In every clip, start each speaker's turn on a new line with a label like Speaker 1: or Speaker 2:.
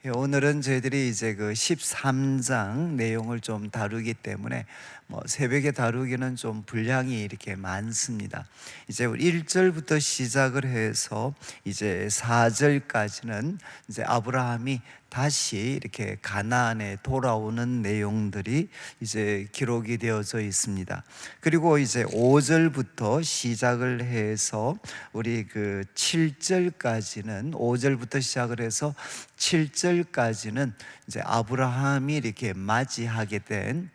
Speaker 1: 예, 오늘은 저희들이 이제 그 13장 내용을 좀 다루기 때문에 새벽에 다루기는 좀 분량이 이렇게 많습니다. 이제 우리 1절부터 시작을 해서 이제 4절까지는 이제 아브라함이 다시 이렇게 가나안에 돌아오는 내용들이 이제 기록이 되어져 있습니다. 그리고 이제 5절부터 시작을 해서 우리 그 7절까지는 5절부터 시작을 해서 7절까지는 이제 아브라함이 이렇게 맞이하게 된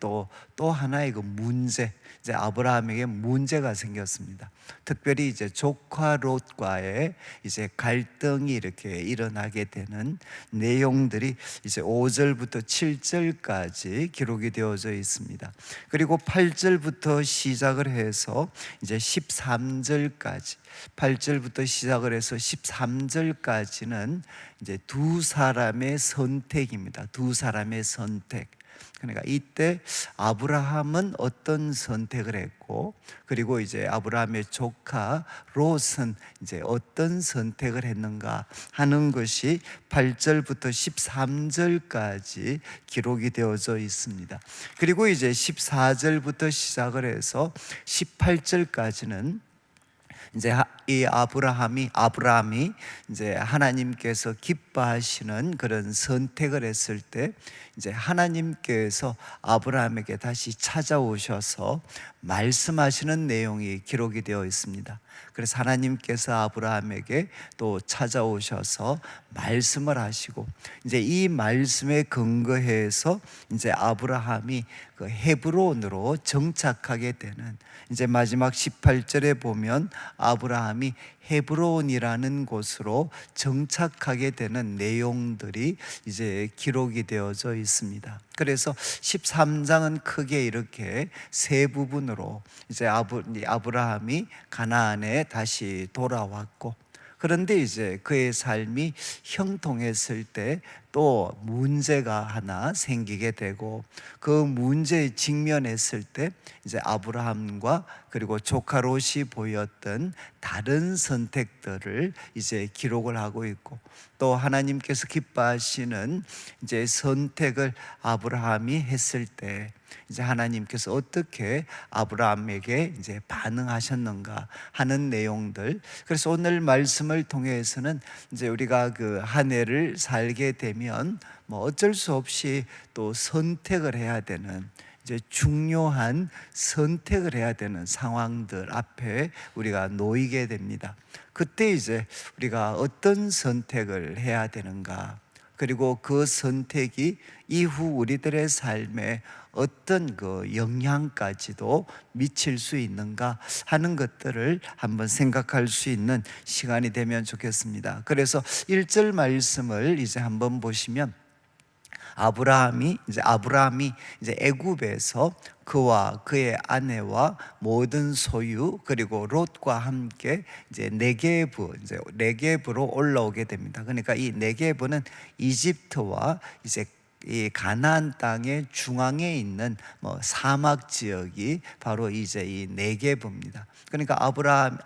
Speaker 1: 또 하나의 그 문제, 이제 아브라함에게 문제가 생겼습니다. 특별히 이제 조카 롯과의 이제 갈등이 이렇게 일어나게 되는 내용들이 이제 5절부터 7절까지 기록이 되어져 있습니다. 그리고 8절부터 시작을 해서 이제 13절까지 8절부터 시작을 해서 13절까지는 이제 두 사람의 선택입니다. 두 사람의 선택. 그러니까 이때 아브라함은 어떤 선택을 했고, 그리고 이제 아브라함의 조카 롯은 이제 어떤 선택을 했는가 하는 것이 8절부터 13절까지 기록이 되어져 있습니다. 그리고 이제 14절부터 시작을 해서 18절까지는 이제 이 아브라함이 이제 하나님께서 기뻐하시는 그런 선택을 했을 때 이제 하나님께서 아브라함에게 다시 찾아오셔서 말씀하시는 내용이 기록이 되어 있습니다. 그래서 하나님께서 아브라함에게 또 찾아오셔서 말씀을 하시고, 이제 이 말씀에 근거해서 이제 아브라함이 그 헤브론으로 정착하게 되는, 이제 마지막 18절에 보면 아브라함이 헤브론이라는 곳으로 정착하게 되는 내용들이 이제 기록이 되어져 있습니다. 그래서 13장은 크게 이렇게 세 부분으로 이제 아브라함이 가나안에 다시 돌아왔고, 그런데 이제 그의 삶이 형통했을 때 또 문제가 하나 생기게 되고, 그 문제에 직면했을 때 이제 아브라함과 그리고 조카 롯이 보였던 다른 선택들을 이제 기록을 하고 있고, 또 하나님께서 기뻐하시는 이제 선택을 아브라함이 했을 때 이제 하나님께서 어떻게 아브라함에게 이제 반응하셨는가 하는 내용들. 그래서 오늘 말씀을 통해서는 이제 우리가 그 한 해를 살게 되면 어쩔 수 없이 또 선택을 해야 되는, 이제 중요한 선택을 해야 되는 상황들 앞에 우리가 놓이게 됩니다. 그때 이제 우리가 어떤 선택을 해야 되는가, 그리고 그 선택이 이후 우리들의 삶에 어떤 그 영향까지도 미칠 수 있는가 하는 것들을 한번 생각할 수 있는 시간이 되면 좋겠습니다. 그래서 1절 말씀을 이제 한번 보시면, 아브라함이 이제 애굽에서 그와 그의 아내와 모든 소유, 그리고 롯과 함께 이제 네게브로 올라오게 됩니다. 그러니까 이 네게브는 이집트와 이제 이 가나안 땅의 중앙에 있는 사막 지역이 바로 이제 이 네게브입니다. 그러니까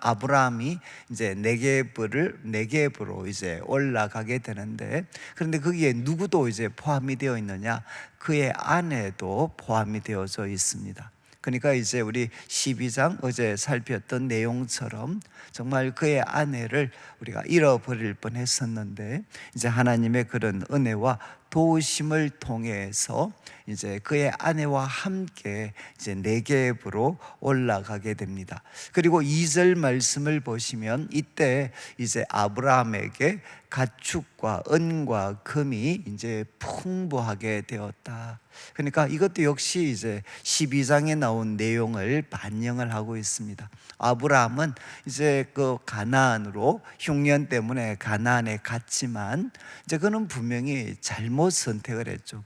Speaker 1: 아브라함이 이제 네게브로 이제 올라가게 되는데, 그런데 거기에 누구도 이제 포함이 되어 있느냐? 그의 아내도 포함이 되어져 있습니다. 그러니까 이제 우리 12장 어제 살폈던 내용처럼 정말 그의 아내를 우리가 잃어버릴 뻔했었는데, 이제 하나님의 그런 은혜와 도우심을 통해서 이제 그의 아내와 함께 이제 네겝으로 올라가게 됩니다. 그리고 2절 말씀을 보시면 이때 이제 아브라함에게 가축과 은과 금이 이제 풍부하게 되었다. 그러니까 이것도 역시 이제 12장에 나온 내용을 반영을 하고 있습니다. 아브라함은 이제 그 가나안으로 흉년 때문에 가나안에 갔지만, 이제 그는 분명히 잘못 선택을 했죠.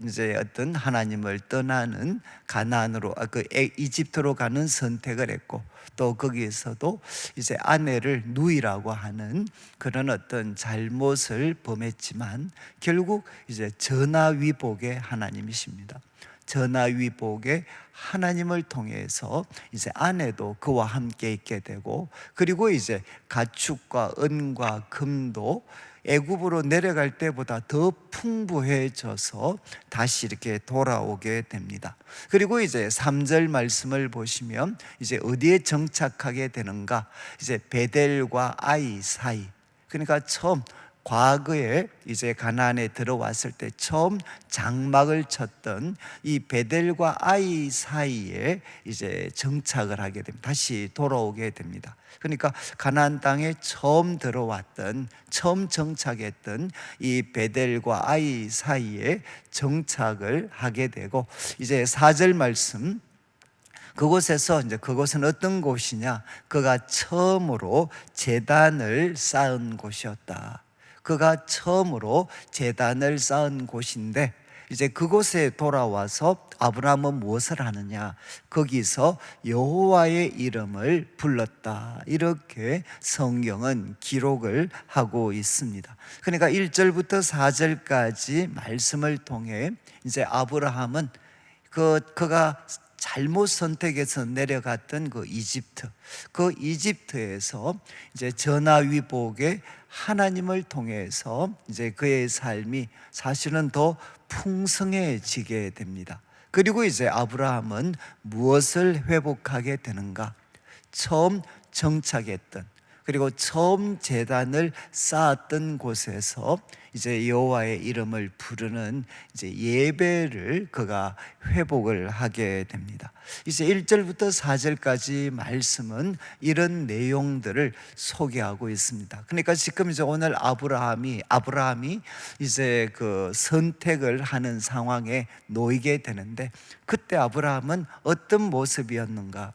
Speaker 1: 이제 어떤 하나님을 떠나는 가나안으로, 이집트로 가는 선택을 했고, 또 거기에서도 이제 아내를 누이라고 하는 그런 어떤 잘못을 범했지만, 결국 이제 전화위복의 하나님이십니다. 전화위복에 하나님을 통해서 이제 아내도 그와 함께 있게 되고, 그리고 이제 가축과 은과 금도 애굽으로 내려갈 때보다 더 풍부해져서 다시 이렇게 돌아오게 됩니다. 그리고 이제 3절 말씀을 보시면 이제 어디에 정착하게 되는가? 이제 베델과 아이 사이. 그러니까 처음 과거에 이제 가나안에 들어왔을 때 처음 장막을 쳤던 이 베델과 아이 사이에 이제 정착을 하게 됩니다. 다시 돌아오게 됩니다. 그러니까 가나안 땅에 처음 들어왔던, 처음 정착했던 이 베델과 아이 사이에 정착을 하게 되고, 이제 4절 말씀, 그곳에서 이제 그곳은 어떤 곳이냐? 그가 처음으로 제단을 쌓은 곳이었다. 그가 처음으로 제단을 쌓은 곳인데, 이제 그곳에 돌아와서 아브라함은 무엇을 하느냐? 거기서 여호와의 이름을 불렀다. 이렇게 성경은 기록을 하고 있습니다. 그러니까 1절부터 4절까지 말씀을 통해 이제 아브라함은 그가 잘못 선택해서 내려갔던 그 이집트에서 이제 전화위복에 하나님을 통해서 이제 그의 삶이 사실은 더 풍성해지게 됩니다. 그리고 이제 아브라함은 무엇을 회복하게 되는가? 처음 정착했던, 그리고 처음 제단을 쌓았던 곳에서 이제 여호와의 이름을 부르는 이제 예배를 그가 회복을 하게 됩니다. 이제 1절부터 4절까지 말씀은 이런 내용들을 소개하고 있습니다. 그러니까 지금 이제 오늘 아브라함이 이제 그 선택을 하는 상황에 놓이게 되는데, 그때 아브라함은 어떤 모습이었는가?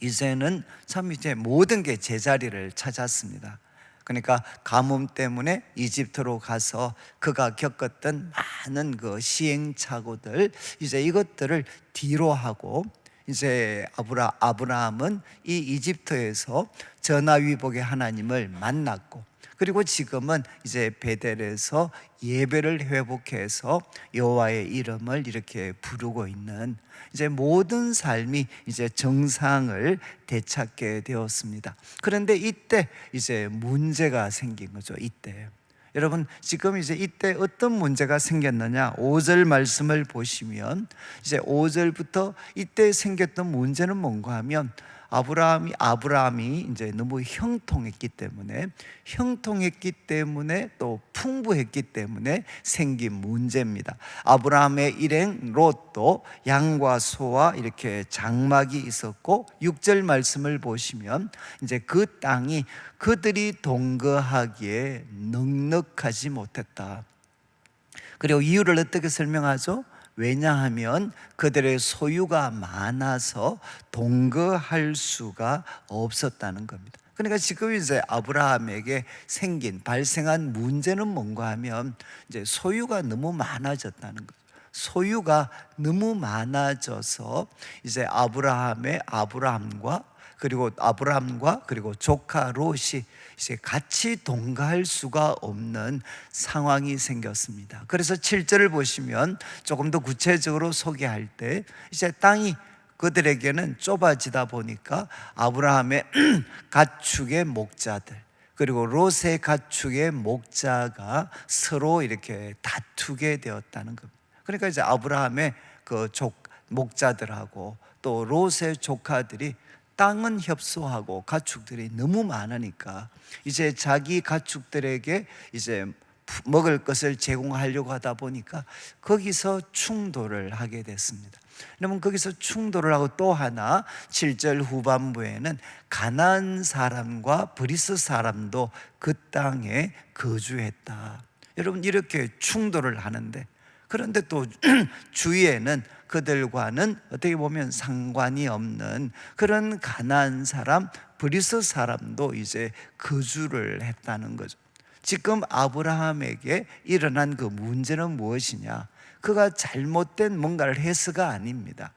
Speaker 1: 이제는 참 이제 모든 게 제자리를 찾았습니다. 그러니까 가뭄 때문에 이집트로 가서 그가 겪었던 많은 그 시행착오들, 이제 이것들을 뒤로 하고, 이제 아브라함은 이 이집트에서 전화위복의 하나님을 만났고, 그리고 지금은 이제 베델에서 예배를 회복해서 여호와의 이름을 이렇게 부르고 있는, 이제 모든 삶이 이제 정상을 되찾게 되었습니다. 그런데 이때 이제 문제가 생긴 거죠. 이때 여러분, 지금 이제 이때 어떤 문제가 생겼느냐? 5절 말씀을 보시면 이제 5절부터 이때 생겼던 문제는 뭔가 하면, 아브라함이 이제 너무 형통했기 때문에 또 풍부했기 때문에 생긴 문제입니다. 아브라함의 일행 롯도 양과 소와 이렇게 장막이 있었고, 6절 말씀을 보시면 이제 그 땅이 그들이 동거하기에 넉넉하지 못했다. 그리고 이유를 어떻게 설명하죠? 왜냐하면 그들의 소유가 많아서 동거할 수가 없었다는 겁니다. 그러니까 지금 이제 아브라함에게 발생한 문제는 뭔가 하면, 이제 소유가 너무 많아졌다는 거죠. 소유가 너무 많아져서 이제 아브라함과 그리고 조카 롯이 이제 같이 동거할 수가 없는 상황이 생겼습니다. 그래서 7절을 보시면 조금 더 구체적으로 소개할 때, 이제 땅이 그들에게는 좁아지다 보니까 아브라함의 가축의 목자들, 그리고 롯의 가축의 목자가 서로 이렇게 다투게 되었다는 겁니다. 그러니까 이제 아브라함의 그 목자들하고 또 롯의 조카들이 땅은 협소하고 가축들이 너무 많으니까 이제 자기 가축들에게 이제 먹을 것을 제공하려고 하다 보니까 거기서 충돌을 하게 됐습니다. 여러분, 거기서 충돌을 하고 또 하나 7절 후반부에는 가나안 사람과 브리스 사람도 그 땅에 거주했다. 여러분, 이렇게 충돌을 하는데, 그런데 또 주위에는 그들과는 어떻게 보면 상관이 없는 그런 가나안 사람, 브리스 사람도 이제 거주를 했다는 거죠. 지금 아브라함에게 일어난 그 문제는 무엇이냐? 그가 잘못된 뭔가를 해서가 아닙니다.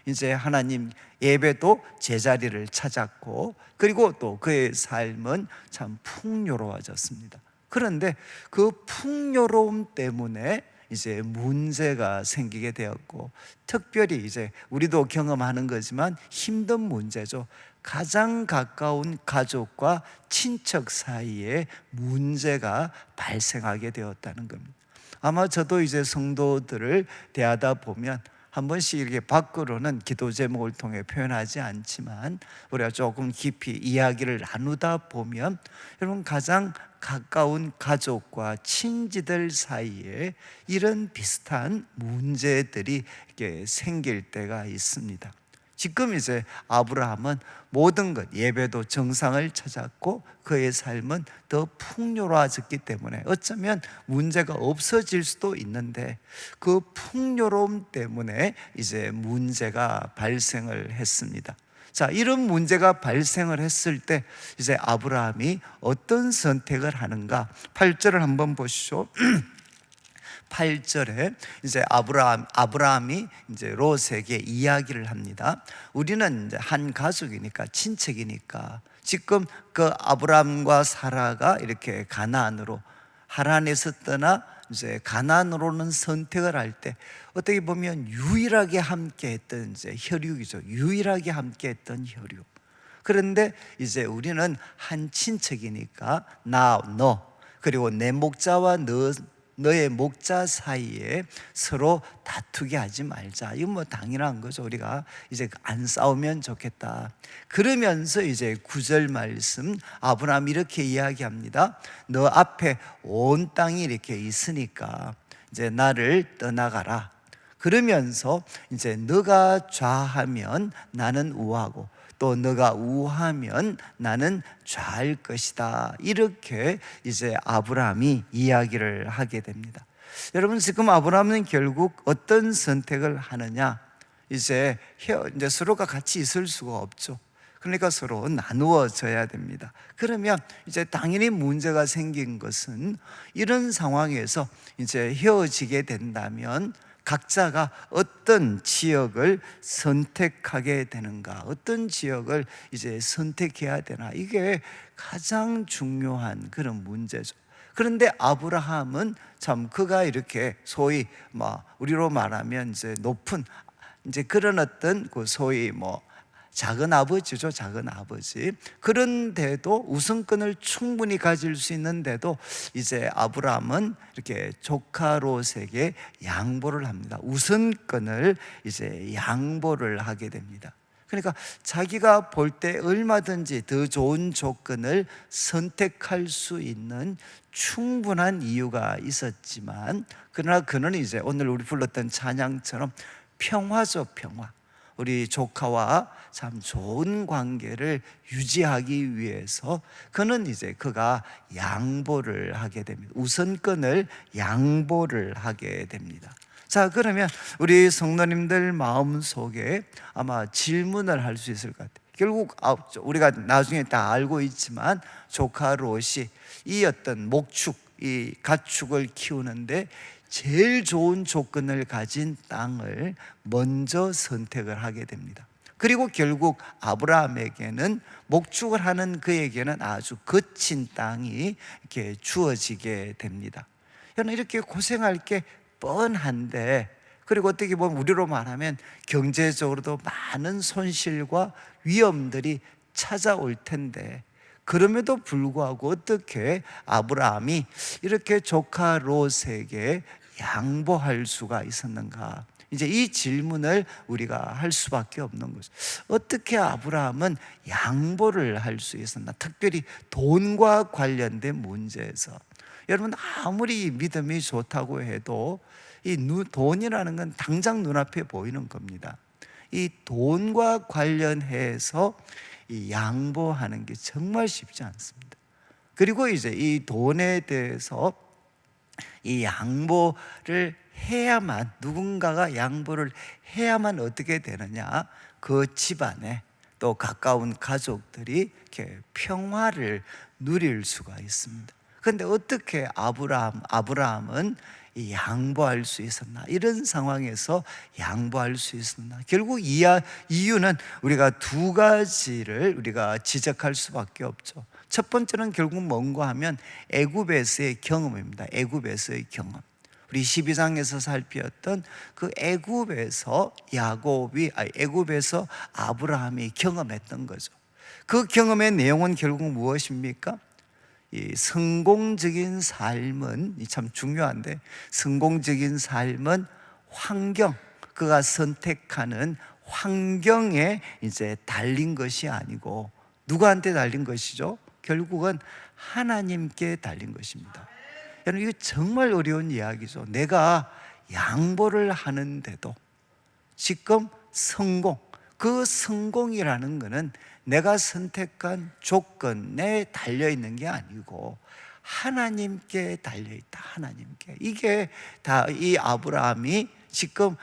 Speaker 1: 이제 하나님 예배도 제자리를 찾았고, 그리고 또 그의 삶은 참 풍요로워졌습니다. 그런데 그 풍요로움 때문에 이제 문제가 생기게 되었고, 특별히 이제 우리도 경험하는 거지만 힘든 문제죠. 가장 가까운 가족과 친척 사이에 문제가 발생하게 되었다는 겁니다. 아마 저도 이제 성도들을 대하다 보면 한 번씩 이렇게 밖으로는 기도 제목을 통해 표현하지 않지만 우리가 조금 깊이 이야기를 나누다 보면 여러분, 가장 가까운 가족과 친지들 사이에 이런 비슷한 문제들이 이렇게 생길 때가 있습니다. 지금 이제 아브라함은 모든 것, 예배도 정상을 찾았고 그의 삶은 더 풍요로워졌기 때문에 어쩌면 문제가 없어질 수도 있는데, 그 풍요로움 때문에 이제 문제가 발생을 했습니다. 자, 이런 문제가 발생을 했을 때 이제 아브라함이 어떤 선택을 하는가? 8절을 한번 보시죠. 8절에 이제 아브라함이 이제 롯에게 이야기를 합니다. 우리는 이제 한 가족이니까, 친척이니까 지금 그 아브라함과 사라가 이렇게 가나안으로, 하란에서 떠나 이제 가나안으로는 선택을 할 때 어떻게 보면 유일하게 함께했던 이제 혈육이죠. 유일하게 함께했던 혈육. 그런데 이제 우리는 한 친척이니까 너 그리고 내 목자와 너의 목자 사이에 서로 다투게 하지 말자. 이건 뭐 당연한 거죠. 우리가 이제 안 싸우면 좋겠다. 그러면서 이제 9절 말씀, 아브라함이 이렇게 이야기합니다. 너 앞에 온 땅이 이렇게 있으니까 이제 나를 떠나가라. 그러면서 이제 너가 좌하면 나는 우하고 또 너가 우하면 나는 좌할 것이다. 이렇게 이제 아브라함이 이야기를 하게 됩니다. 여러분, 지금 아브라함은 결국 어떤 선택을 하느냐? 이제 서로가 같이 있을 수가 없죠. 그러니까 서로 나누어져야 됩니다. 그러면 이제 당연히 문제가 생긴 것은, 이런 상황에서 이제 헤어지게 된다면 각자가 어떤 지역을 선택하게 되는가, 어떤 지역을 이제 선택해야 되나, 이게 가장 중요한 그런 문제죠. 그런데 아브라함은 참 그가 이렇게 소위 우리로 말하면 이제 높은 이제 그런 어떤 그 소위 작은 아버지죠, 작은 아버지. 그런데도 우선권을 충분히 가질 수 있는데도 이제 아브라함은 이렇게 조카 롯에게 양보를 합니다. 우선권을 이제 양보를 하게 됩니다. 그러니까 자기가 볼 때 얼마든지 더 좋은 조건을 선택할 수 있는 충분한 이유가 있었지만, 그러나 그는 이제 오늘 우리 불렀던 찬양처럼 평화죠, 평화. 우리 조카와 참 좋은 관계를 유지하기 위해서 그는 이제 그가 양보를 하게 됩니다. 우선권을 양보를 하게 됩니다. 자, 그러면 우리 성도님들 마음속에 아마 질문을 할 수 있을 것 같아요. 결국 우리가 나중에 다 알고 있지만 조카 롯이 이 어떤 목축, 이 가축을 키우는데 제일 좋은 조건을 가진 땅을 먼저 선택을 하게 됩니다. 그리고 결국 아브라함에게는, 목축을 하는 그에게는 아주 거친 땅이 이렇게 주어지게 됩니다. 저는 이렇게 고생할 게 뻔한데, 그리고 어떻게 보면 우리로 말하면 경제적으로도 많은 손실과 위험들이 찾아올 텐데, 그럼에도 불구하고 어떻게 아브라함이 이렇게 조카 롯에게 양보할 수가 있었는가? 이제 이 질문을 우리가 할 수밖에 없는 거죠. 어떻게 아브라함은 양보를 할 수 있었나? 특별히 돈과 관련된 문제에서. 여러분, 아무리 믿음이 좋다고 해도 이 돈이라는 건 당장 눈앞에 보이는 겁니다. 이 돈과 관련해서 이 양보하는 게 정말 쉽지 않습니다. 그리고 이제 이 돈에 대해서 이 양보를 해야만, 누군가가 양보를 해야만 어떻게 되느냐? 그 집안에 또 가까운 가족들이 이렇게 평화를 누릴 수가 있습니다. 그런데 어떻게 아브라함은 이 양보할 수 있었나? 이런 상황에서 양보할 수 있었나? 결국 이유는 우리가 두 가지를 우리가 지적할 수밖에 없죠. 첫 번째는 결국 뭔가 하면 애굽에서의 경험입니다. 애굽에서의 경험. 우리 12장에서 살피었던 그 애굽에서 아브라함이 경험했던 거죠. 그 경험의 내용은 결국 무엇입니까? 이 성공적인 삶은 참 중요한데, 성공적인 삶은 그가 선택하는 환경에 이제 달린 것이 아니고 누구한테 달린 것이죠? 결국은 하나님께 달린 것입니다. 여러분, 이거 정말 어려운 이야기죠. 내가 양보를 하는데도 지금 그 성공이라는 것은 내가 선택한 조건에 달려있는 게 아니고 하나님께 달려있다. 하나님께. 이게 다 이 아브라함이 지금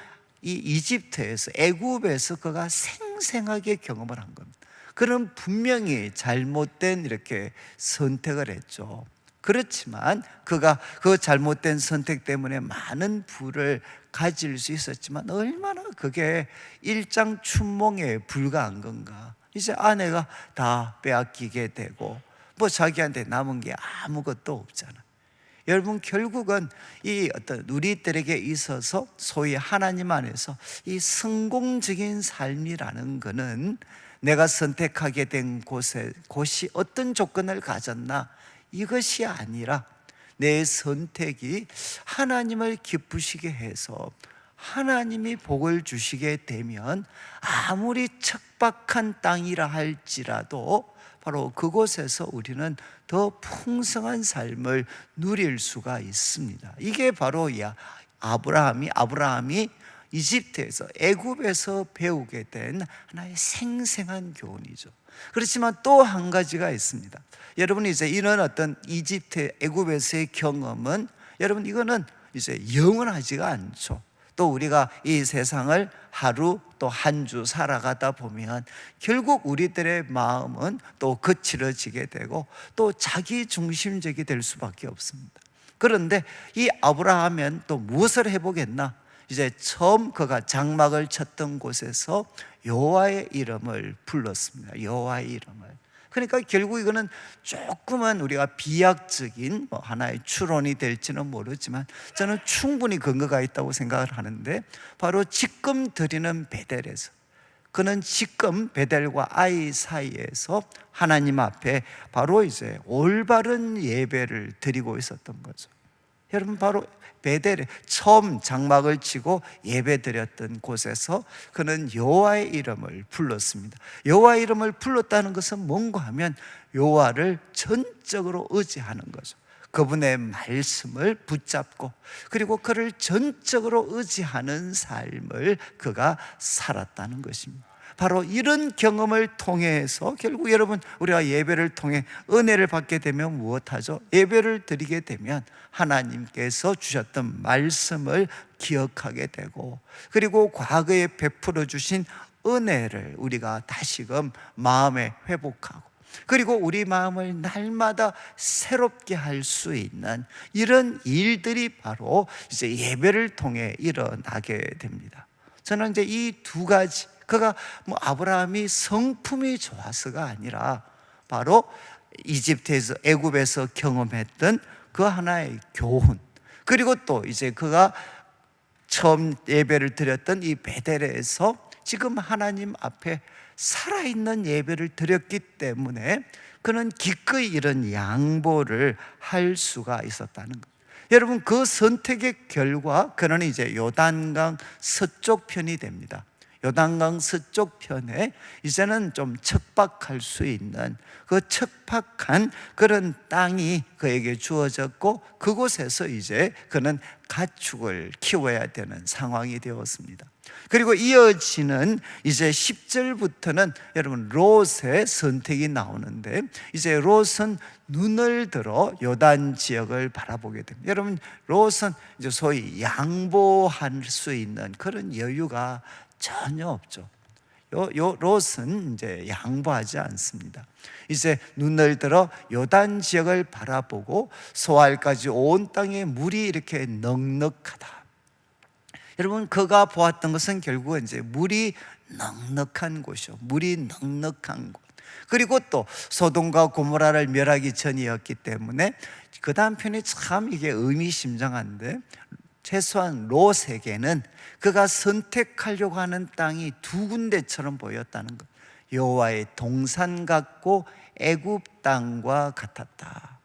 Speaker 1: 이 이집트에서, 애굽에서 그가 생생하게 경험을 한 겁니다. 그는 분명히 잘못된 이렇게 선택을 했죠. 그렇지만 그가 그 잘못된 선택 때문에 많은 부를 가질 수 있었지만 얼마나 그게 일장춘몽에 불과한 건가. 이제 아내가 다 빼앗기게 되고 뭐 자기한테 남은 게 아무것도 없잖아. 여러분, 결국은 이 어떤 우리들에게 있어서 소위 하나님 안에서 이 성공적인 삶이라는 것은 내가 선택하게 된 곳이 어떤 조건을 가졌나, 이것이 아니라 내 선택이 하나님을 기쁘시게 해서 하나님이 복을 주시게 되면 아무리 척박한 땅이라 할지라도 바로 그곳에서 우리는 더 풍성한 삶을 누릴 수가 있습니다. 이게 바로 아브라함이 이집트에서, 애굽에서 배우게 된 하나의 생생한 교훈이죠. 그렇지만 또 한 가지가 있습니다. 여러분, 이제 이런 어떤 이집트, 애굽에서의 경험은 여러분 이거는 이제 영원하지가 않죠. 또 우리가 이 세상을 하루 또 한 주 살아가다 보면 결국 우리들의 마음은 또 거칠어지게 되고 또 자기 중심적이 될 수밖에 없습니다. 그런데 이 아브라함은 또 무엇을 해보겠나? 이제 처음 그가 장막을 쳤던 곳에서 여호와의 이름을 불렀습니다. 여호와의 이름을. 그러니까 결국 이거는 조금은 우리가 비약적인 하나의 추론이 될지는 모르지만 저는 충분히 근거가 있다고 생각을 하는데, 바로 지금 드리는 베델에서, 그는 지금 베델과 아이 사이에서 하나님 앞에 바로 이제 올바른 예배를 드리고 있었던 거죠. 여러분, 바로 베델에 처음 장막을 치고 예배 드렸던 곳에서 그는 여호와의 이름을 불렀습니다. 여호와의 이름을 불렀다는 것은 뭔가 하면 여호와를 전적으로 의지하는 거죠. 그분의 말씀을 붙잡고 그리고 그를 전적으로 의지하는 삶을 그가 살았다는 것입니다. 바로 이런 경험을 통해서 결국 여러분, 우리가 예배를 통해 은혜를 받게 되면 무엇하죠? 예배를 드리게 되면 하나님께서 주셨던 말씀을 기억하게 되고, 그리고 과거에 베풀어 주신 은혜를 우리가 다시금 마음에 회복하고, 그리고 우리 마음을 날마다 새롭게 할 수 있는 이런 일들이 바로 이제 예배를 통해 일어나게 됩니다. 저는 이제 이 두 가지, 그가 아브라함이 성품이 좋아서가 아니라 바로 이집트에서, 애굽에서 경험했던 그 하나의 교훈, 그리고 또 이제 그가 처음 예배를 드렸던 이 베델에서 지금 하나님 앞에 살아있는 예배를 드렸기 때문에 그는 기꺼이 이런 양보를 할 수가 있었다는 것. 여러분, 그 선택의 결과 그는 이제 요단강 서쪽 편이 됩니다. 요단강 서쪽 편에 이제는 좀 척박할 수 있는 그 척박한 그런 땅이 그에게 주어졌고, 그곳에서 이제 그는 가축을 키워야 되는 상황이 되었습니다. 그리고 이어지는 이제 10절부터는 여러분 롯의 선택이 나오는데, 이제 롯은 눈을 들어 요단 지역을 바라보게 됩니다. 여러분, 롯은 이제 소위 양보할 수 있는 그런 여유가 전혀 없죠. 롯은 이제 양보하지 않습니다. 이제 눈을 들어 요단 지역을 바라보고 소알까지 온 땅에 물이 이렇게 넉넉하다. 여러분, 그가 보았던 것은 결국은 이제 물이 넉넉한 곳이요. 물이 넉넉한 곳. 그리고 또 소돔과 고모라를 멸하기 전이었기 때문에 그 다음 편이 참 이게 의미심장한데, 최소한 롯에게는 그가 선택하려고 하는 땅이 두 군데처럼 보였다는 것. 여호와의 동산 같고 애굽 땅과 같았다.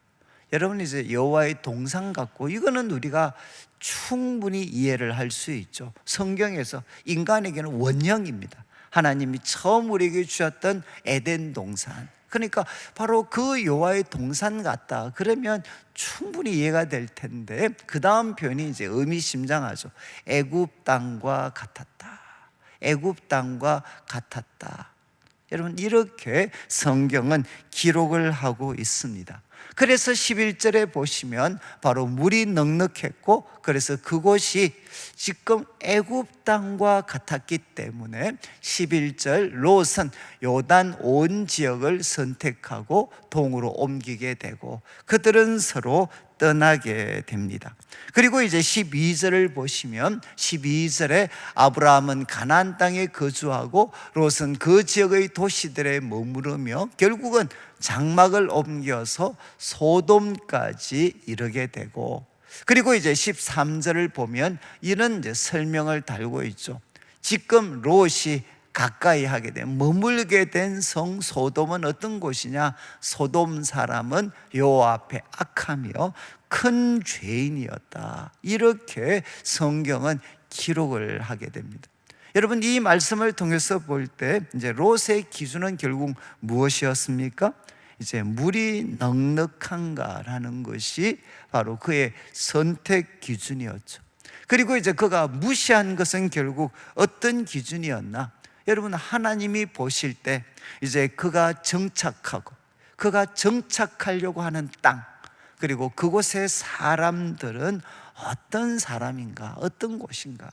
Speaker 1: 여러분, 이제 여호와의 동산 같고, 이거는 우리가 충분히 이해를 할 수 있죠. 성경에서 인간에게는 원형입니다. 하나님이 처음 우리에게 주셨던 에덴 동산, 그러니까 바로 그 여호와의 동산 같다, 그러면 충분히 이해가 될 텐데, 그 다음 표현이 이제 의미심장하죠. 애굽 땅과 같았다. 애굽 땅과 같았다. 여러분, 이렇게 성경은 기록을 하고 있습니다. 그래서 11절에 보시면 바로 물이 넉넉했고, 그래서 그곳이 지금 애굽 땅과 같았기 때문에 11절 롯은 요단 온 지역을 선택하고 동으로 옮기게 되고, 그들은 서로 떠나게 됩니다. 그리고 이제 12절을 보시면 12절에 아브라함은 가나안 땅에 거주하고 롯은 그 지역의 도시들에 머무르며 결국은 장막을 옮겨서 소돔까지 이르게 되고, 그리고 이제 13절을 보면 이런 이제 설명을 달고 있죠. 지금 롯이 가까이 하게 된, 머물게 된 성 소돔은 어떤 곳이냐? 소돔 사람은 여호와 앞에 악하며 큰 죄인이었다. 이렇게 성경은 기록을 하게 됩니다. 여러분, 이 말씀을 통해서 볼 때 이제 롯의 기준은 결국 무엇이었습니까? 이제 물이 넉넉한가라는 것이 바로 그의 선택 기준이었죠. 그리고 이제 그가 무시한 것은 결국 어떤 기준이었나? 여러분, 하나님이 보실 때 이제 그가 정착하고 그가 정착하려고 하는 땅, 그리고 그곳의 사람들은 어떤 사람인가, 어떤 곳인가,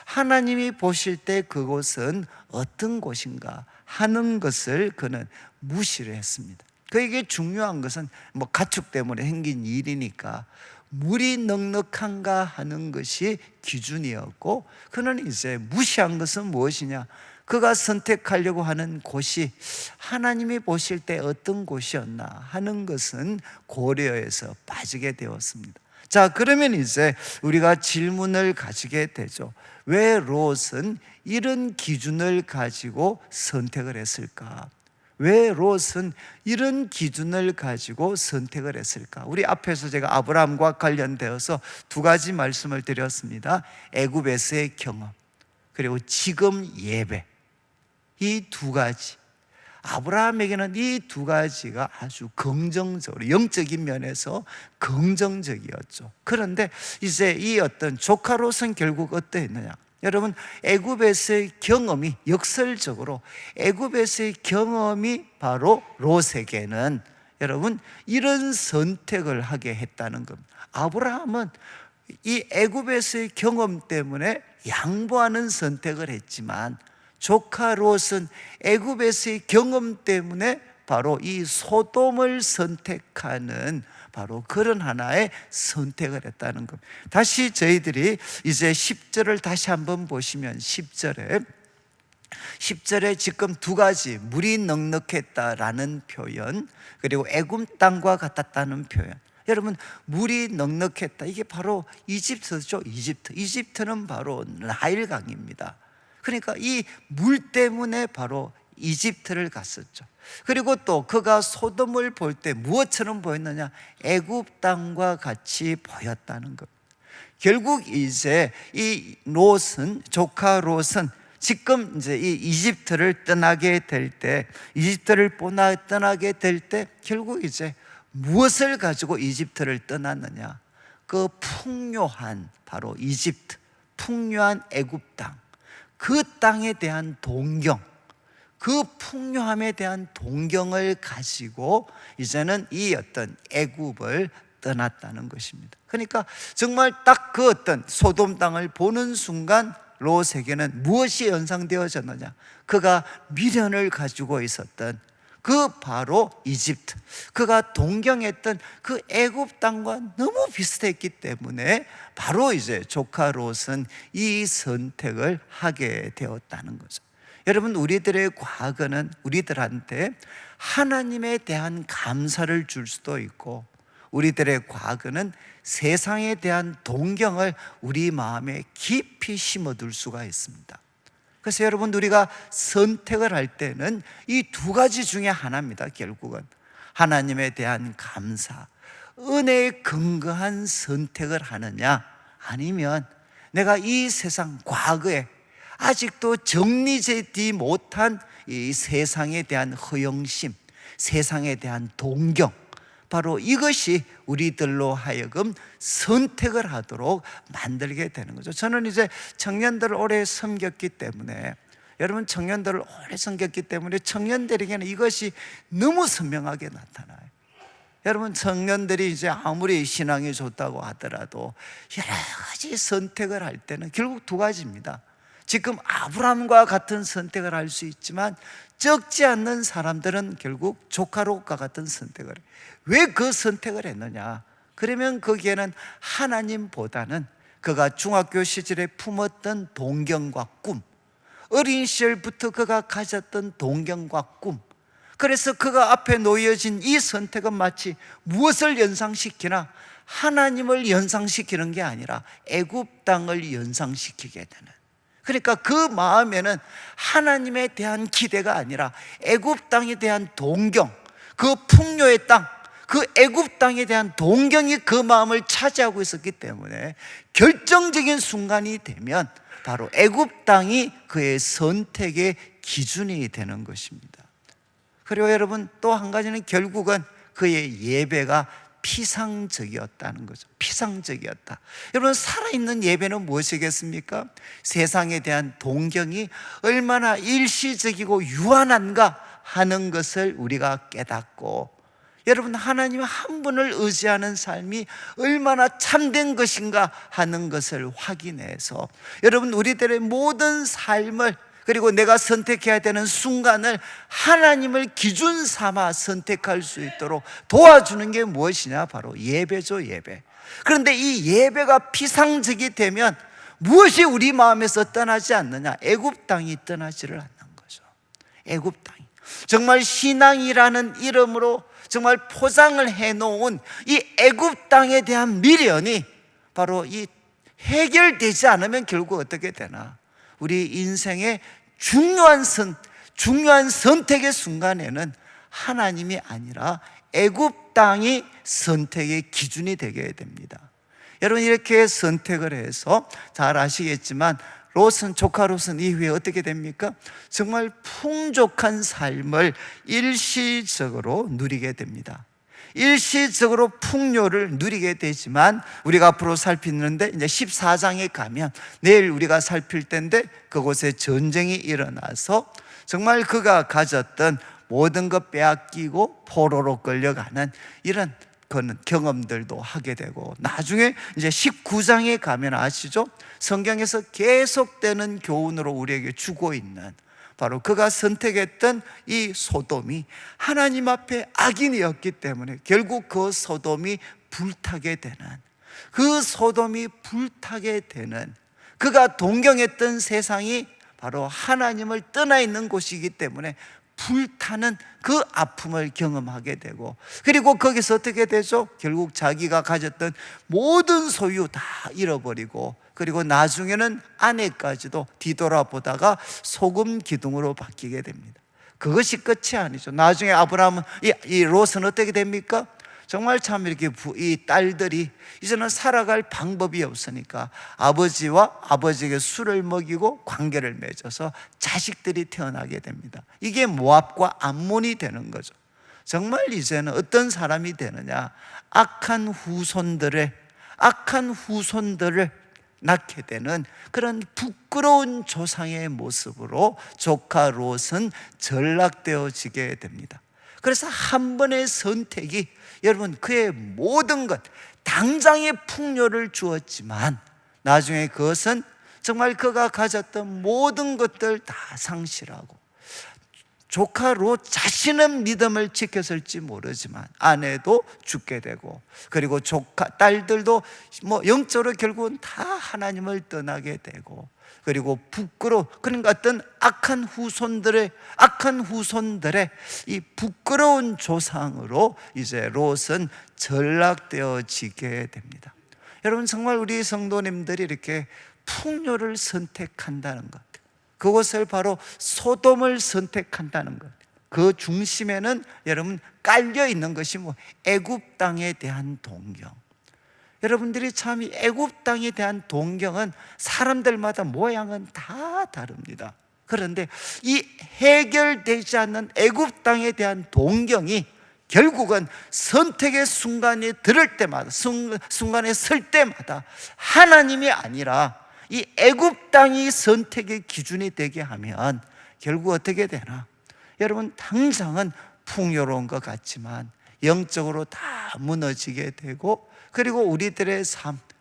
Speaker 1: 하나님이 보실 때 그곳은 어떤 곳인가 하는 것을 그는 무시를 했습니다. 그에게 중요한 것은 뭐 가축 때문에 생긴 일이니까 물이 넉넉한가 하는 것이 기준이었고, 그는 이제 무시한 것은 무엇이냐? 그가 선택하려고 하는 곳이 하나님이 보실 때 어떤 곳이었나 하는 것은 고려해서 빠지게 되었습니다. 자, 그러면 이제 우리가 질문을 가지게 되죠. 왜 롯은 이런 기준을 가지고 선택을 했을까? 왜 롯은 이런 기준을 가지고 선택을 했을까? 우리 앞에서 제가 아브라함과 관련되어서 두 가지 말씀을 드렸습니다. 애굽에서의 경험, 그리고 지금 예배, 이 두 가지, 아브라함에게는 이 두 가지가 아주 긍정적으로, 영적인 면에서 긍정적이었죠. 그런데 이제 이 어떤 조카 롯은 결국 어떠했느냐? 여러분, 애굽에서의 경험이, 역설적으로 애굽에서의 경험이 바로 롯에게는 여러분 이런 선택을 하게 했다는 겁니다. 아브라함은 이 애굽에서의 경험 때문에 양보하는 선택을 했지만, 조카 롯은 애굽에서의 경험 때문에 바로 이 소돔을 선택하는 바로 그런 하나의 선택을 했다는 것. 다시 저희들이 이제 10절을 다시 한번 보시면 10절에 지금 두 가지, 물이 넉넉했다라는 표현, 그리고 애굽 땅과 같았다는 표현. 여러분, 물이 넉넉했다, 이게 바로 이집트죠. 이집트는 바로 나일강입니다. 그러니까 이 물 때문에 바로 이집트를 갔었죠. 그리고 또 그가 소돔을 볼 때 무엇처럼 보였느냐? 애굽 땅과 같이 보였다는 것. 결국 이제 이 롯은, 조카 롯은 지금 이제 이 이집트를 떠나게 될 때, 떠나게 될 때 결국 이제 무엇을 가지고 이집트를 떠났느냐? 그 풍요한 바로 이집트, 풍요한 애굽 땅, 그 땅에 대한 동경, 그 풍요함에 대한 동경을 가지고 이제는 이 어떤 애굽을 떠났다는 것입니다. 그러니까 정말 딱 그 어떤 소돔 땅을 보는 순간 롯에게는 무엇이 연상되어졌느냐? 그가 미련을 가지고 있었던 그 바로 이집트, 그가 동경했던 그 애굽 땅과 너무 비슷했기 때문에 바로 이제 조카 롯은 이 선택을 하게 되었다는 거죠. 여러분, 우리들의 과거는 우리들한테 하나님에 대한 감사를 줄 수도 있고, 우리들의 과거는 세상에 대한 동경을 우리 마음에 깊이 심어둘 수가 있습니다. 그래서 여러분, 우리가 선택을 할 때는 이 두 가지 중에 하나입니다. 결국은 하나님에 대한 감사, 은혜에 근거한 선택을 하느냐, 아니면 내가 이 세상 과거에 아직도 정리되지 못한 이 세상에 대한 허영심, 세상에 대한 동경, 바로 이것이 우리들로 하여금 선택을 하도록 만들게 되는 거죠. 저는 이제 청년들을 오래 섬겼기 때문에, 여러분 청년들을 오래 섬겼기 때문에 청년들에게는 이것이 너무 선명하게 나타나요. 여러분, 청년들이 이제 아무리 신앙이 좋다고 하더라도 여러 가지 선택을 할 때는 결국 두 가지입니다. 지금 아브라함과 같은 선택을 할 수 있지만 적지 않는 사람들은 결국 조카 롯과 같은 선택을 해요. 왜 그 선택을 했느냐? 그러면 거기에는 하나님보다는 그가 중학교 시절에 품었던 동경과 꿈, 어린 시절부터 그가 가졌던 동경과 꿈, 그래서 그가 앞에 놓여진 이 선택은 마치 무엇을 연상시키나 하나님을 연상시키는 게 아니라 애굽 땅을 연상시키게 되는, 그러니까 그 마음에는 하나님에 대한 기대가 아니라 애굽 땅에 대한 동경, 그 풍요의 땅, 그 애굽 땅에 대한 동경이 그 마음을 차지하고 있었기 때문에 결정적인 순간이 되면 바로 애굽 땅이 그의 선택의 기준이 되는 것입니다. 그리고 여러분, 또 한 가지는 결국은 그의 예배가 피상적이었다는 거죠. 피상적이었다. 여러분, 살아있는 예배는 무엇이겠습니까? 세상에 대한 동경이 얼마나 일시적이고 유한한가 하는 것을 우리가 깨닫고, 여러분, 하나님 한 분을 의지하는 삶이 얼마나 참된 것인가 하는 것을 확인해서, 여러분, 우리들의 모든 삶을, 그리고 내가 선택해야 되는 순간을 하나님을 기준 삼아 선택할 수 있도록 도와주는 게 무엇이냐? 바로 예배죠, 예배. 그런데 이 예배가 피상적이 되면 무엇이 우리 마음에서 떠나지 않느냐? 애굽 땅이 떠나지를 않는 거죠. 애굽 땅이 정말 신앙이라는 이름으로 정말 포장을 해놓은 이 애굽 땅에 대한 미련이 바로 이 해결되지 않으면 결국 어떻게 되나? 우리 인생의 중요한 선택의 순간에는 하나님이 아니라 애굽 땅이 선택의 기준이 되게 됩니다. 여러분, 이렇게 선택을 해서 잘 아시겠지만 조카 롯은 이후에 어떻게 됩니까? 정말 풍족한 삶을 일시적으로 누리게 됩니다. 일시적으로 풍요를 누리게 되지만, 우리가 앞으로 살피는데 이제 14장에 가면 내일 우리가 살필 텐데, 그곳에 전쟁이 일어나서 정말 그가 가졌던 모든 것 빼앗기고 포로로 끌려가는 이런 그런 경험들도 하게 되고, 나중에 이제 19장에 가면 아시죠? 성경에서 계속되는 교훈으로 우리에게 주고 있는, 바로 그가 선택했던 이 소돔이 하나님 앞에 악인이었기 때문에 결국 그 소돔이 불타게 되는, 그 소돔이 불타게 되는, 그가 동경했던 세상이 바로 하나님을 떠나 있는 곳이기 때문에 불타는 그 아픔을 경험하게 되고, 그리고 거기서 어떻게 되죠? 결국 자기가 가졌던 모든 소유 다 잃어버리고, 그리고 나중에는 아내까지도 뒤돌아보다가 소금 기둥으로 바뀌게 됩니다. 그것이 끝이 아니죠. 나중에 아브라함은 이 롯은 어떻게 됩니까? 정말 참 이렇게 이 딸들이 이제는 살아갈 방법이 없으니까 아버지와 아버지에게 술을 먹이고 관계를 맺어서 자식들이 태어나게 됩니다. 이게 모압과 암몬이 되는 거죠. 정말 이제는 어떤 사람이 되느냐? 악한 후손들을 낳게 되는 그런 부끄러운 조상의 모습으로 조카 롯은 전락되어지게 됩니다. 그래서 한 번의 선택이 여러분 그의 모든 것, 당장의 풍요를 주었지만 나중에 그것은 정말 그가 가졌던 모든 것들 다 상실하고 조카 롯 자신은 믿음을 지켰을지 모르지만 아내도 죽게 되고, 그리고 조카 딸들도 뭐 영적으로 결국은 다 하나님을 떠나게 되고, 그리고 그러니까 어떤 악한 후손들의 이 부끄러운 조상으로 이제 롯은 전락되어지게 됩니다. 여러분, 정말 우리 성도님들이 이렇게 풍요를 선택한다는 것, 그것을 바로 소돔을 선택한다는 것, 그 중심에는 여러분 깔려 있는 것이 애굽 땅에 대한 동경. 여러분들이 참 이 애굽 땅에 대한 동경은 사람들마다 모양은 다 다릅니다. 그런데 이 해결되지 않는 애굽 땅에 대한 동경이 결국은 선택의 순간이 들을 때마다, 순간에 설 때마다 하나님이 아니라 이 애굽 땅이 선택의 기준이 되게 하면 결국 어떻게 되나? 여러분, 당장은 풍요로운 것 같지만 영적으로 다 무너지게 되고, 그리고 우리들의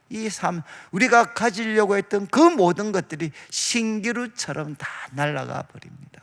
Speaker 1: 이 삶, 우리가 가지려고 했던 그 모든 것들이 신기루처럼 다 날아가 버립니다.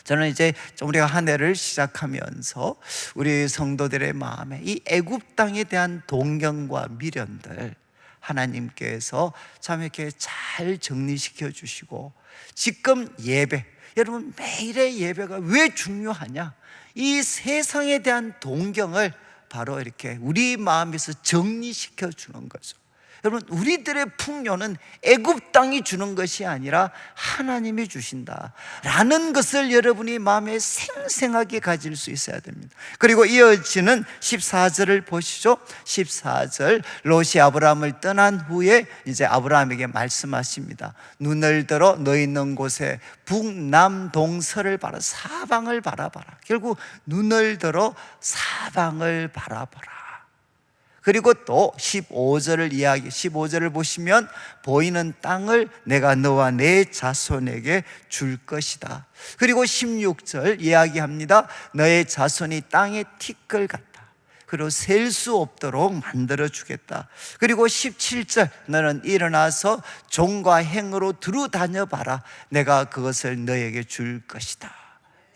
Speaker 1: 저는 이제 우리가 한 해를 시작하면서 우리 성도들의 마음에 이 애굽 땅에 대한 동경과 미련들 하나님께서 참 이렇게 잘 정리시켜 주시고, 지금 예배, 여러분 매일의 예배가 왜 중요하냐? 이 세상에 대한 동경을 바로 이렇게 우리 마음에서 정리시켜 주는 거죠. 여러분, 우리들의 풍요는 애굽 땅이 주는 것이 아니라 하나님이 주신다라는 것을 여러분이 마음에 생생하게 가질 수 있어야 됩니다. 그리고 이어지는 14절을 보시죠. 14절, 롯이 아브라함을 떠난 후에 이제 아브라함에게 말씀하십니다. 눈을 들어 너 있는 곳에 북남동서를 바라, 사방을 바라봐라. 결국 눈을 들어 사방을 바라봐라. 그리고 또 15절을 보시면 보이는 땅을 내가 너와 내 자손에게 줄 것이다. 그리고 16절 이야기합니다. 너의 자손이 땅의 티끌 같다. 그리고 셀 수 없도록 만들어 주겠다. 그리고 17절, 너는 일어나서 종과 행으로 두루 다녀봐라. 내가 그것을 너에게 줄 것이다.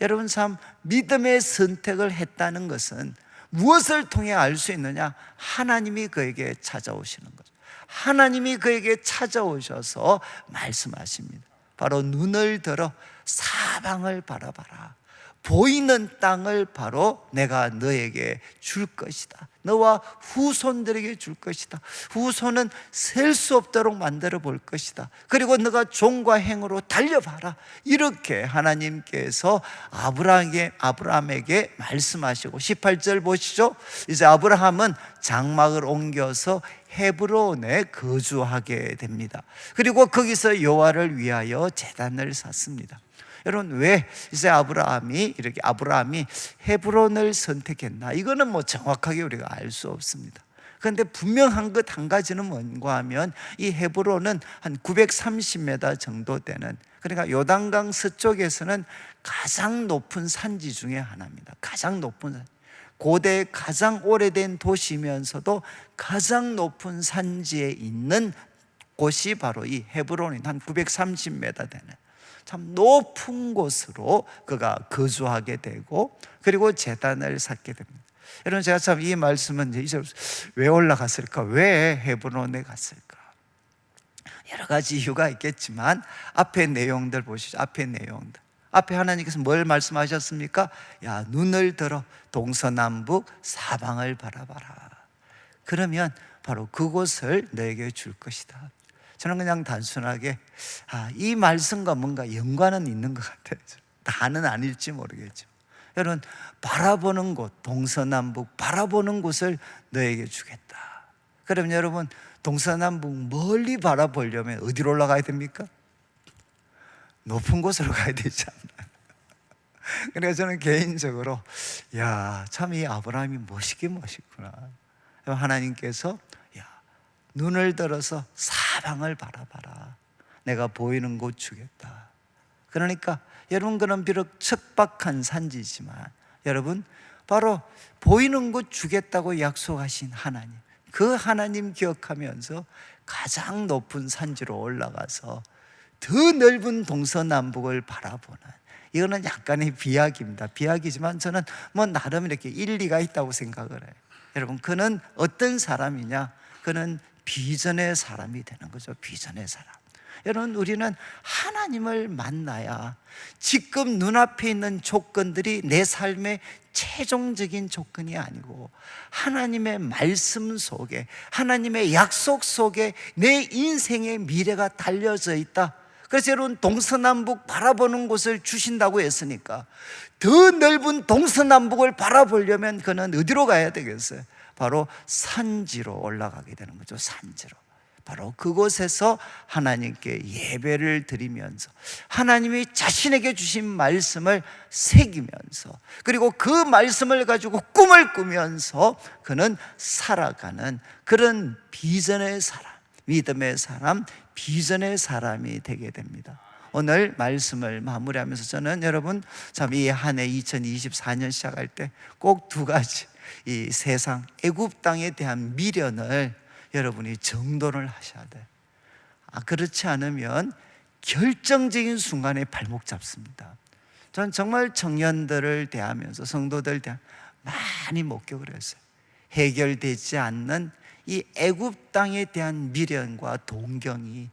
Speaker 1: 여러분, 참 믿음의 선택을 했다는 것은 무엇을 통해 알 수 있느냐? 하나님이 그에게 찾아오시는 거죠. 하나님이 그에게 찾아오셔서 말씀하십니다. 바로 눈을 들어 사방을 바라봐라. 보이는 땅을 바로 내가 너에게 줄 것이다. 너와 후손들에게 줄 것이다. 후손은 셀 수 없도록 만들어 볼 것이다. 그리고 너가 종과 행으로 달려봐라. 이렇게 하나님께서 아브라함에게 말씀하시고, 18절 보시죠. 이제 아브라함은 장막을 옮겨서 헤브론에 거주하게 됩니다. 그리고 거기서 여호와를 위하여 제단을 샀습니다. 여러분, 왜 이제 아브라함이 헤브론을 선택했나? 이거는 정확하게 우리가 알 수 없습니다. 그런데 분명한 것 한 가지는 뭔가 하면 이 헤브론은 한 930m 정도 되는, 그러니까 요단강 서쪽에서는 가장 높은 산지 중에 하나입니다. 가장 높은 산, 고대 가장 오래된 도시면서도 가장 높은 산지에 있는 곳이 바로 이 헤브론인 한 930m 되는 참 높은 곳으로 그가 거주하게 되고, 그리고 제단을 쌓게 됩니다. 여러분, 제가 참 이 말씀은 이제 왜 올라갔을까? 왜 헤브론에 갔을까? 여러 가지 이유가 있겠지만 앞에 내용들 보시죠. 앞에 하나님께서 뭘 말씀하셨습니까? 야, 눈을 들어 동서남북 사방을 바라봐라. 그러면 바로 그곳을 너에게 줄 것이다. 저는 그냥 단순하게 이 말씀과 뭔가 연관은 있는 것 같아요. 다는 아닐지 모르겠지만, 여러분, 바라보는 곳, 동서남북 바라보는 곳을 너에게 주겠다. 그러면 여러분, 동서남북 멀리 바라보려면 어디로 올라가야 됩니까? 높은 곳으로 가야 되지 않나요? 그래서 저는 개인적으로 참 이 아브라함이 멋있구나. 하나님께서 눈을 들어서 사방을 바라봐라. 내가 보이는 곳 주겠다. 그러니까 여러분, 그는 비록 척박한 산지지만 여러분, 바로 보이는 곳 주겠다고 약속하신 하나님, 그 하나님 기억하면서 가장 높은 산지로 올라가서 더 넓은 동서남북을 바라보는 이거는 약간의 비약입니다. 비약이지만 저는 뭐 나름 이렇게 일리가 있다고 생각을 해요. 여러분, 그는 어떤 사람이냐? 그는 비전의 사람이 되는 거죠. 비전의 사람. 여러분, 우리는 하나님을 만나야 지금 눈앞에 있는 조건들이 내 삶의 최종적인 조건이 아니고 하나님의 말씀 속에, 하나님의 약속 속에 내 인생의 미래가 달려져 있다. 그래서 여러분, 동서남북 바라보는 곳을 주신다고 했으니까 더 넓은 동서남북을 바라보려면 그는 어디로 가야 되겠어요? 바로 산지로 올라가게 되는 거죠. 산지로. 바로 그곳에서 하나님께 예배를 드리면서 하나님이 자신에게 주신 말씀을 새기면서, 그리고 그 말씀을 가지고 꿈을 꾸면서 그는 살아가는 그런 비전의 사람, 믿음의 사람, 비전의 사람이 되게 됩니다. 오늘 말씀을 마무리하면서 저는 여러분, 참 이 한 해 2024년 시작할 때 꼭 두 가지, 이 세상 애굽 땅에 대한 미련을 여러분이 정돈을 하셔야 돼요. 그렇지 않으면 결정적인 순간에 발목 잡습니다. 저는 정말 청년들을 대하면서, 성도들 대하면서 많이 목격을 했어요. 해결되지 않는 이 애굽 땅에 대한 미련과 동경이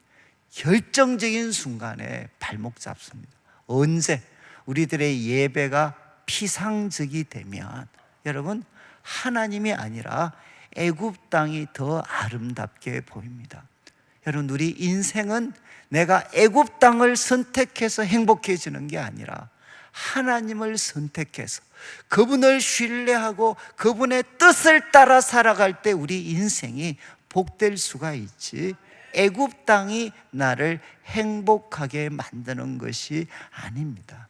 Speaker 1: 결정적인 순간에 발목 잡습니다. 언제? 우리들의 예배가 피상적이 되면 여러분, 하나님이 아니라 애굽 땅이 더 아름답게 보입니다. 여러분, 우리 인생은 내가 애굽 땅을 선택해서 행복해지는 게 아니라 하나님을 선택해서 그분을 신뢰하고 그분의 뜻을 따라 살아갈 때 우리 인생이 복될 수가 있지, 애굽 땅이 나를 행복하게 만드는 것이 아닙니다.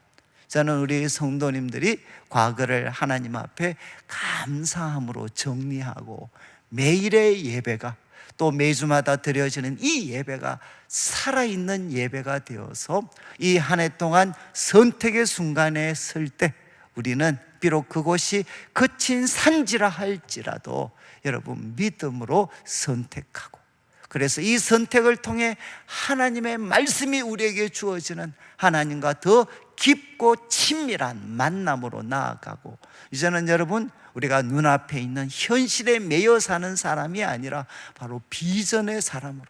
Speaker 1: 저는 우리 성도님들이 과거를 하나님 앞에 감사함으로 정리하고 매일의 예배가, 또 매주마다 드려지는 이 예배가 살아있는 예배가 되어서 이 한 해 동안 선택의 순간에 설 때 우리는 비록 그곳이 거친 산지라 할지라도 여러분, 믿음으로 선택하고, 그래서 이 선택을 통해 하나님의 말씀이 우리에게 주어지는 하나님과 더 깊고 친밀한 만남으로 나아가고, 이제는 여러분, 우리가 눈앞에 있는 현실에 매여 사는 사람이 아니라 바로 비전의 사람으로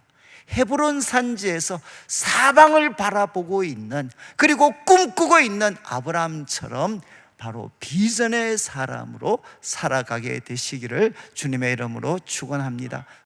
Speaker 1: 헤브론 산지에서 사방을 바라보고 있는, 그리고 꿈꾸고 있는 아브라함처럼 바로 비전의 사람으로 살아가게 되시기를 주님의 이름으로 축원합니다.